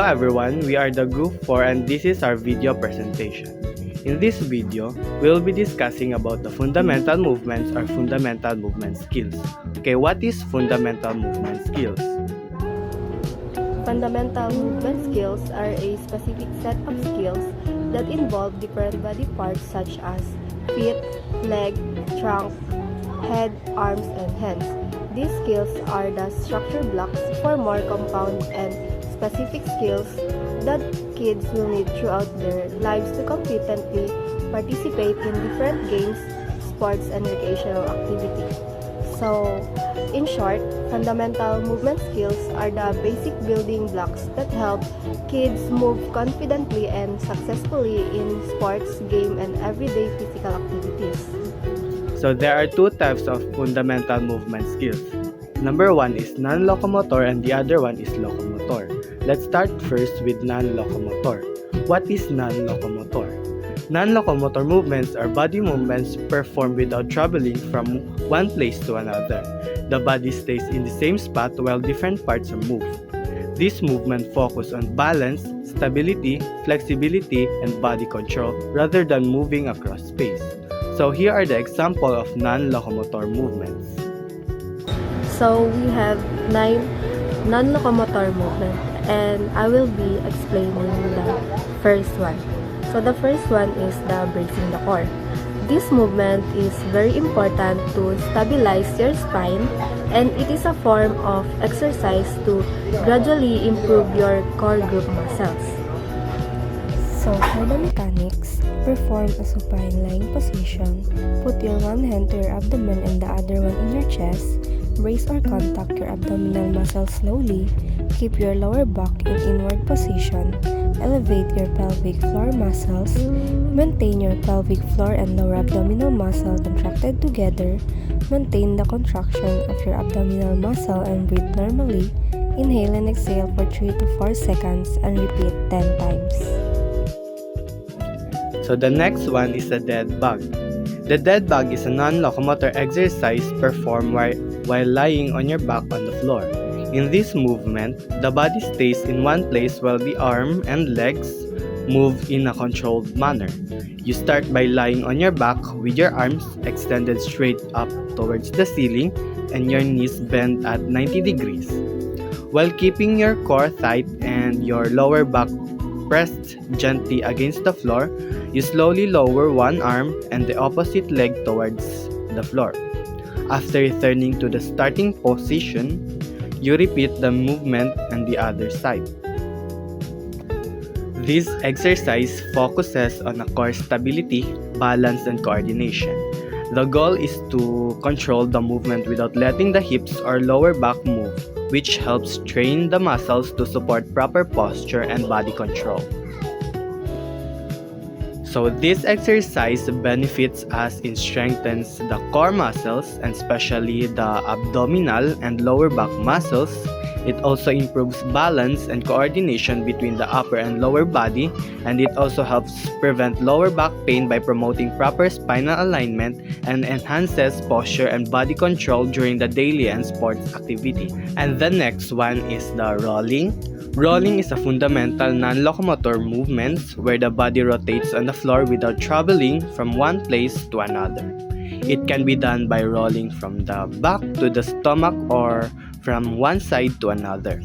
everyone, we are the Group 4 and this is our video presentation. In this video, we will be discussing about the fundamental movements or fundamental movement skills. Okay, what is fundamental movement skills? Fundamental movement skills are a specific set of skills that involve different body parts such as feet, leg, trunk, head, arms, and hands. These skills are the structure blocks for more compound and specific skills that kids will need throughout their lives to competently participate in different games, sports, and recreational activities. So, in short, fundamental movement skills are the basic building blocks that help kids move confidently and successfully in sports, game, and everyday physical activities. So there are two types of fundamental movement skills. Number one is non-locomotor and the other one is locomotor. Let's start first with non-locomotor. What is non-locomotor? Non-locomotor movements are body movements performed without traveling from one place to another. The body stays in the same spot while different parts are moved. This movement focuses on balance, stability, flexibility, and body control rather than moving across space. So here are the examples of non-locomotor movements. So, we have 9 non-locomotor movements, and I will be explaining the first one. So the first one is the bracing the core. This movement is very important to stabilize your spine, and it is a form of exercise to gradually improve your core group muscles. So for the mechanics, perform a supine lying position. Put your one hand to your abdomen and the other one in your chest. Brace or contact your abdominal muscles slowly. Keep your lower back in inward position. Elevate your pelvic floor muscles. Maintain your pelvic floor and lower abdominal muscle contracted together. Maintain the contraction of your abdominal muscle and breathe normally. Inhale and exhale for 3 to 4 seconds and repeat 10 times. So the next one is the dead bug. The dead bug is a non-locomotor exercise performed while lying on your back on the floor. In this movement, the body stays in one place while the arm and legs move in a controlled manner. You start by lying on your back with your arms extended straight up towards the ceiling and your knees bent at 90 degrees. While keeping your core tight and your lower back pressed gently against the floor, you slowly lower one arm and the opposite leg towards the floor. After returning to the starting position, you repeat the movement on the other side. This exercise focuses on core stability, balance, and coordination. The goal is to control the movement without letting the hips or lower back move, which helps train the muscles to support proper posture and body control. So this exercise benefits us in strengthens the core muscles and especially the abdominal and lower back muscles. It also improves balance and coordination between the upper and lower body, and it also helps prevent lower back pain by promoting proper spinal alignment and enhances posture and body control during the daily and sports activity. And the next one is the rolling. Rolling is a fundamental non-locomotor movement where the body rotates on the floor without traveling from one place to another. It can be done by rolling from the back to the stomach or from one side to another.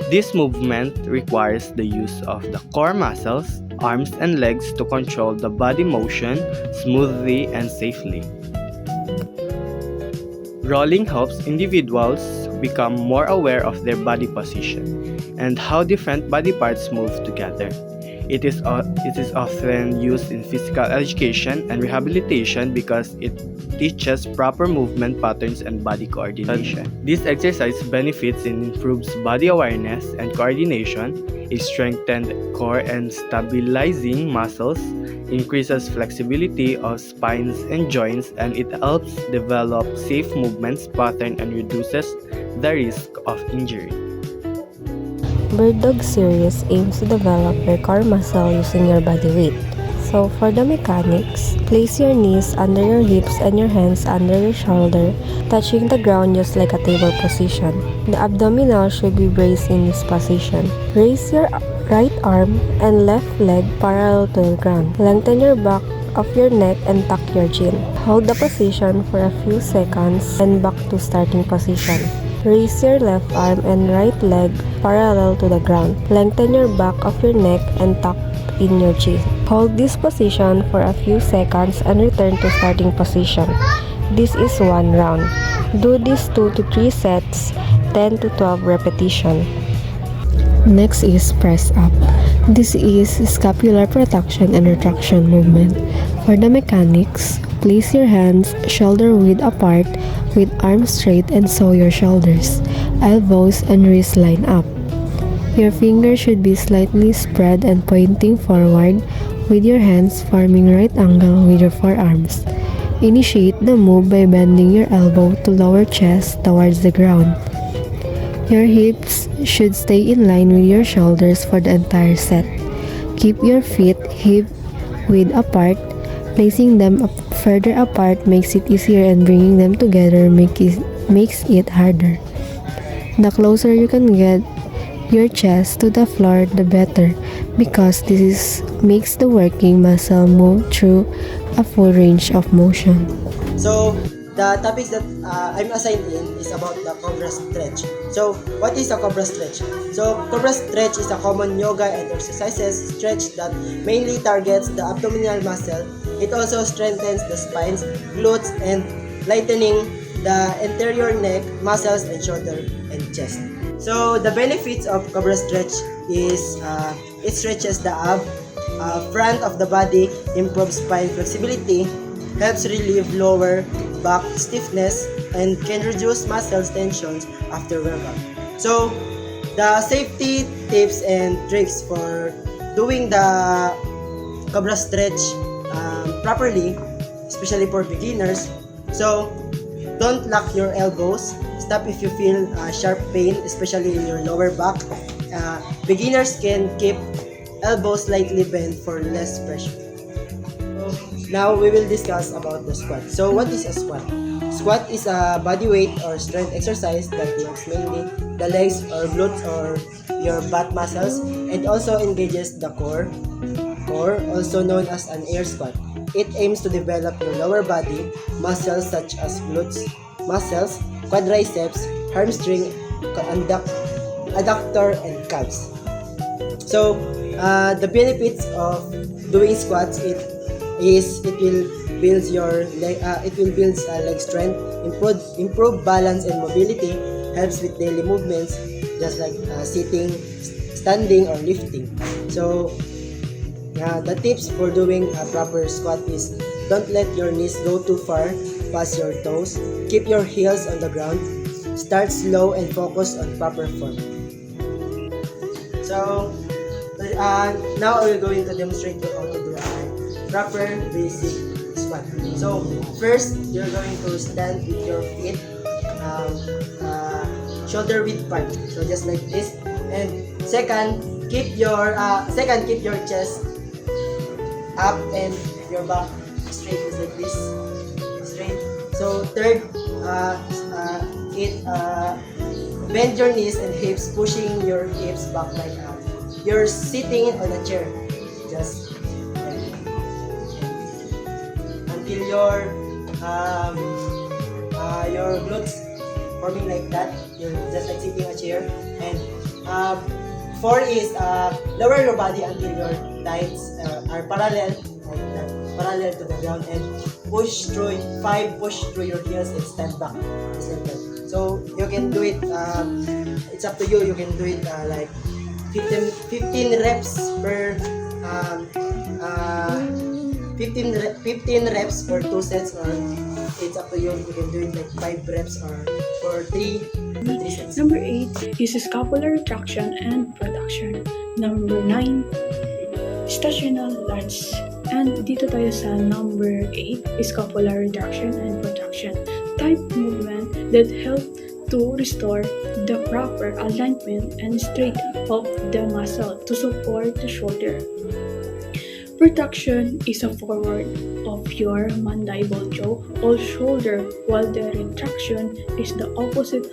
This movement requires the use of the core muscles, arms, and legs to control the body motion smoothly and safely. Rolling helps individuals become more aware of their body position and how different body parts move together. It is often used in physical education and rehabilitation because it teaches proper movement patterns and body coordination. This exercise benefits and improves body awareness and coordination. It strengthens core and stabilizing muscles, increases flexibility of spines and joints, and it helps develop safe movements pattern and reduces the risk of injury. Bird Dog series aims to develop your core muscle using your body weight. So for the mechanics, place your knees under your hips and your hands under your shoulder, touching the ground just like a table position. The abdominal should be braced in this position. Raise your right arm and left leg parallel to the ground. Lengthen your back of your neck and tuck your chin. Hold the position for a few seconds and back to starting position. Raise your left arm and right leg parallel to the ground. Lengthen your back of your neck and tuck in your chin. Hold this position for a few seconds and return to starting position. This is 1 round. Do this 2 to 3 sets, 10 to 12 repetition. Next is press up. This is scapular protraction and retraction movement. For the mechanics, place your hands shoulder width apart with arms straight and sew your shoulders, elbows and wrists line up. Your fingers should be slightly spread and pointing forward with your hands forming right angle with your forearms. Initiate the move by bending your elbow to lower chest towards the ground. Your hips should stay in line with your shoulders for the entire set. Keep your feet hip width apart. Placing them further apart makes it easier and bringing them together makes it harder. The closer you can get your chest to the floor, the better, because this makes the working muscle move through a full range of motion. So, the topics that I'm assigned in is about the Cobra Stretch. So, what is a Cobra Stretch? So, Cobra Stretch is a common yoga and exercises stretch that mainly targets the abdominal muscle. It also strengthens the spines, glutes, and lightening the anterior neck, muscles, and shoulder and chest. So, the benefits of Cobra Stretch is it stretches the front of the body, improves spine flexibility, helps relieve lower back stiffness, and can reduce muscles tensions after workout. So, the safety tips and tricks for doing the Cobra Stretch properly, especially for beginners. So, don't lock your elbows. Stop if you feel sharp pain, especially in your lower back. Beginners can keep elbows slightly bent for less pressure. Now we will discuss about the squat. So what is a squat? Squat is a body weight or strength exercise that works mainly the legs or glutes or your butt muscles and also engages the core, also known as an air squat. It aims to develop your lower body muscles such as glutes muscles, quadriceps, hamstring, adductor, and calves. So the benefits of doing squats it will build leg strength, improve balance and mobility, helps with daily movements just like sitting, standing, or lifting. So the tips for doing a proper squat is don't let your knees go too far past your toes, keep your heels on the ground, start slow and focus on proper form. So now we're going to demonstrate you how to do a proper basic squat. So first, you're going to stand with your feet shoulder width apart. So just like this. And second, keep your chest up and your back straight, just like this. Straight. So third, bend your knees and hips, pushing your hips back like that. You're sitting on a chair, just until your glutes forming like that. You're just like sitting on a chair. And 4 is lower your body until your thighs are parallel, like that, parallel to the ground, and push through. 5, push through your heels and stand back, just like that. So you can do it. It's up to you. You can do it like 15 reps per 15 reps for 2 sets, or it's up to you. You can do it like 5 reps or for 3 sets. Number 8 is scapular retraction and protraction. Number 9, stational lats. And dito tayo sa number 8, scapular retraction and protraction. Type movement that help to restore the proper alignment and strength of the muscle to support the shoulder. Protraction is a forward of your mandible jaw or shoulder, while the retraction is the opposite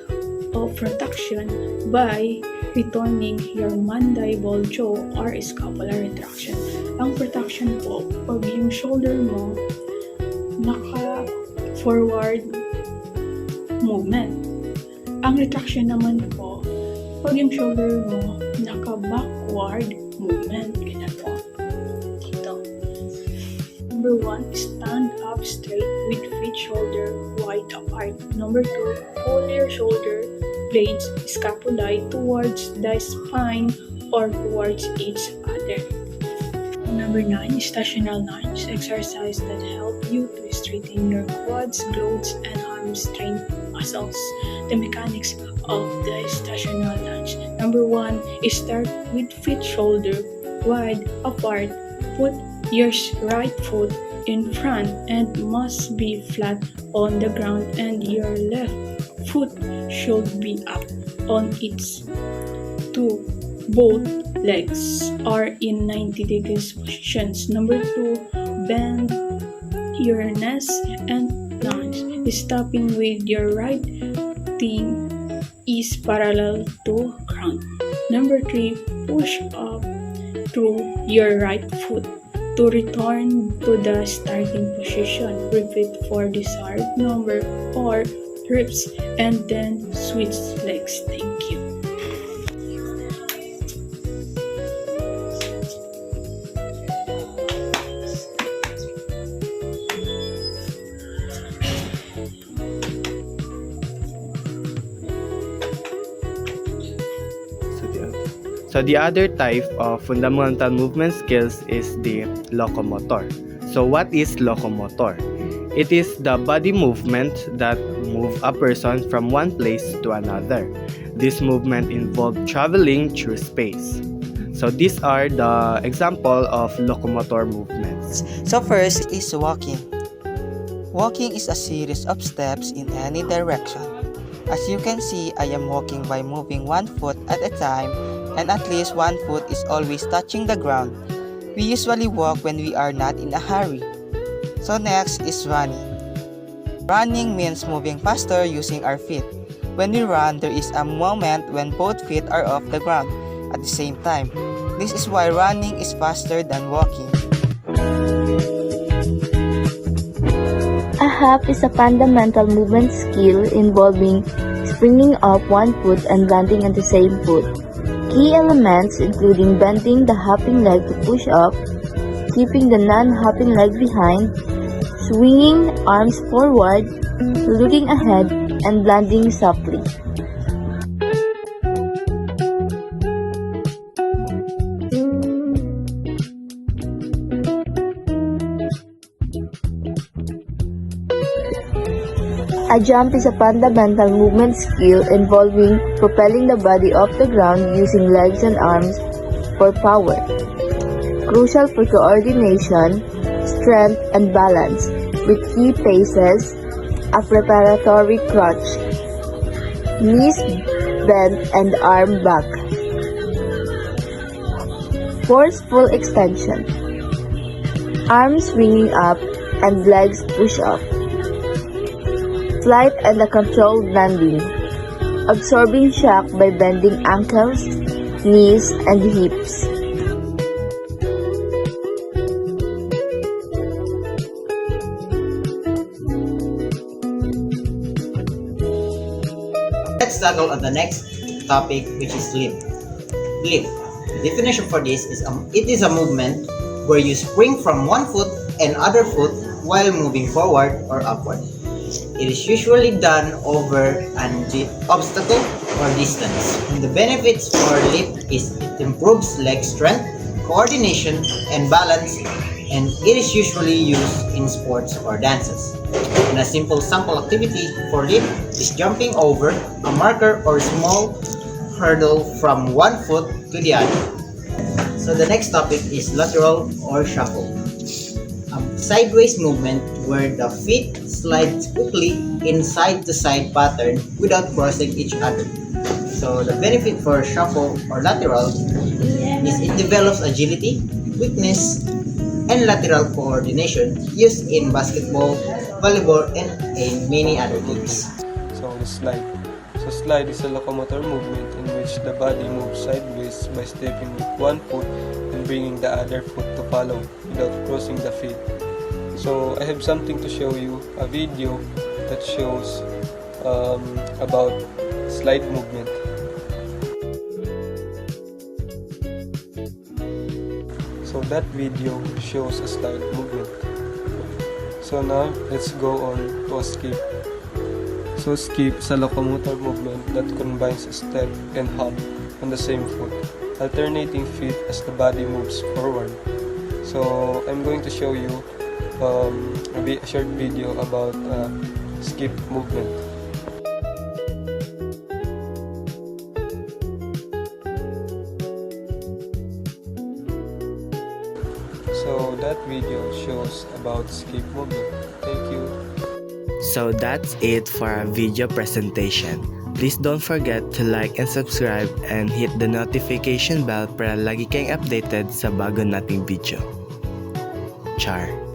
of protection by returning your mandible jaw or scapular retraction. Ang protection po, pag yung shoulder mo naka-forward movement. Ang retraction naman po, pag yung shoulder mo naka-backward movement. Ganyan po. Dito. Number 1, stand up straight with feet shoulder wide apart. Number 2, pull your shoulder blades scapulae towards the spine or towards each other. Number 9, stational lunge, exercise that help you to straighten your quads, glutes, and hamstring muscles. The mechanics of the stational lunge. Number 1 is start with feet shoulder wide apart. Put your right foot in front and must be flat on the ground, and your left foot should be up on its 2. Both legs are in 90 degrees positions. Number 2, bend your knees and lunge, stopping with your right thigh is parallel to ground. Number 3, push up through your right foot to return to the starting position. Repeat for desired number or reps and then switch legs. Thank you. So the other type of fundamental movement skills is the locomotor. So what is locomotor? It is the body movement that move a person from one place to another. This movement involves traveling through space. So these are the example of locomotor movements. So first is walking. Walking is a series of steps in any direction. As you can see, I am walking by moving one foot at a time, and at least one foot is always touching the ground. We usually walk when we are not in a hurry. So next is running. Running means moving faster using our feet. When we run, there is a moment when both feet are off the ground at the same time. This is why running is faster than walking. A hop is a fundamental movement skill involving springing up one foot and landing on the same foot. Key elements including bending the hopping leg to push up, keeping the non-hopping leg behind, swinging arms forward, looking ahead, and landing softly. A jump is a fundamental movement skill involving propelling the body off the ground using legs and arms for power. Crucial for coordination, strength, and balance, with key paces, a preparatory crutch, knees bent and arm back. Forceful extension, arms swinging up and legs push up. Flight and a controlled landing, absorbing shock by bending ankles, knees, and hips. Let's tackle on the next topic, which is leap. Leap. The definition for this is it is a movement where you spring from one foot and other foot while moving forward or upward. It is usually done over an obstacle or distance. And the benefits for leap is it improves leg strength, coordination, and balance, and it is usually used in sports or dances. And a simple sample activity for leap is jumping over a marker or small hurdle from one foot to the other. So the next topic is lateral or shuffle. A sideways movement where the feet slide quickly in side-to-side pattern without crossing each other. So the benefit for shuffle or lateral is it develops agility, quickness, and lateral coordination used in basketball, volleyball, and in many other games. So it's like So slide is a locomotor movement in which the body moves sideways by stepping with one foot and bringing the other foot to follow without crossing the feet. So I have something to show you, a video that shows about slide movement. So that video shows a slide movement. So now let's go on to a skip. So skip is a locomotor movement that combines a step and hop on the same foot, alternating feet as the body moves forward. So I'm going to show you a short video about skip movement. So that video shows about skip movement. Thank you. So that's it for our video presentation. Please don't forget to like and subscribe and hit the notification bell para lagi kayong updated sa bago nating video. Char!